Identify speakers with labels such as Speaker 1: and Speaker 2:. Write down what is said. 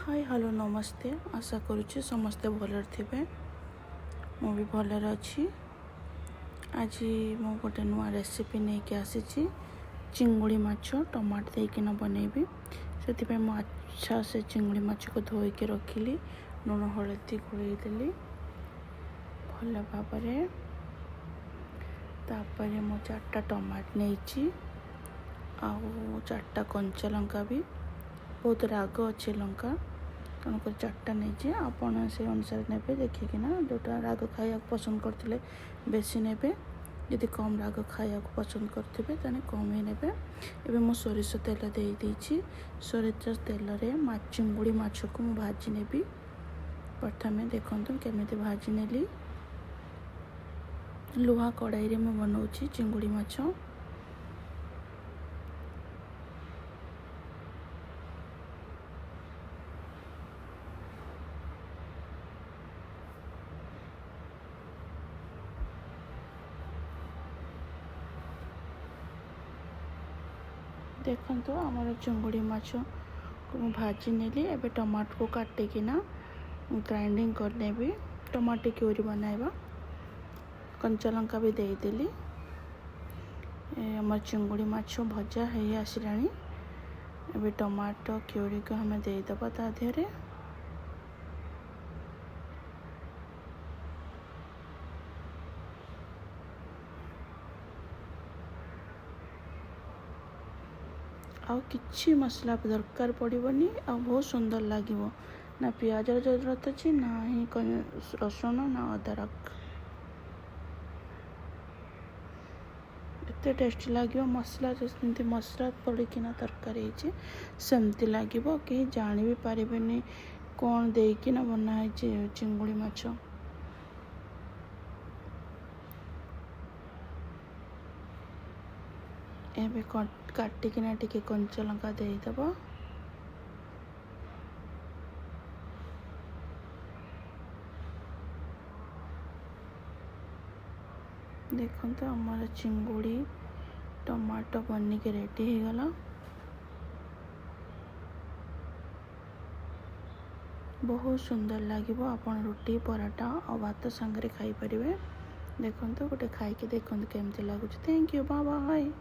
Speaker 1: Hi hello नमस्ते। आशा करुच्ची समस्ते भलरे थे। मु भी भलरे अच्छी। आज मु गोटे नुआ रेसिपी नहीं के आसी चिंगुड़ी माछ टमाटो देकिना बनैबी। से मु अच्छा से चिंगुड़ी माछ को धोईके रखिली, लुण हलदी गोलैदेली भल भाव। तापर मु 4टा टमाटो नहीं आउ 4टा कंचा लंका भी बहुत राग अच्छे लंका तेणुक 4टा नहीं आपड़ से अनुसार ने देखिकिना जोटा राग खाया पसंद करते बेसी ने यदि कम राग खाया पसंद करते कम ही ने। मु सोरिष तेल देदेछि। सोरिष तेल में चिंगुड़ी माछ को मु भाजी नेबी। प्रथमे देखंतु केमिति भाजी नेली। लुहा कड़ाई रे मु बनाउछि चिंगुड़ी माछ। देखो आमर चिंगुड़ी माछ को भाजी नेली। एबे टमाटो को काटिकिना ग्राइंडिंग करने भी टमाटो क्यूरी बनाइबा। कंचा लंका भी देदेली। आमर चिंगुड़ी माछ भजा है आसलानी। एबे टमाटो क्यूरी को हमें देदबा ता देहरे। आउ किछि मसला दरकार पड़ोनी। आ बहुत सुंदर लगे ना पियाज जरूरत अच्छी ना ही रसुण ना अदरक। एते टेस्टी लगे मसला जमी मसला पड़किना तरकारी सेमती लगे कि जानी भी पारे कौन देकिना बनाई चिंगुड़ी माछ। एबे काटिकिना टिके कंचा लंका देदब। देखो तो हमारा चिंगुड़ी टमाटो बनिके रेडी हो गला। बहुत सुंदर लगे। आपन रोटी पराठा और भात संगे खाई परिवे। देखो गोटे खाई के देखो केमती लगुच। Thank you, bye bye.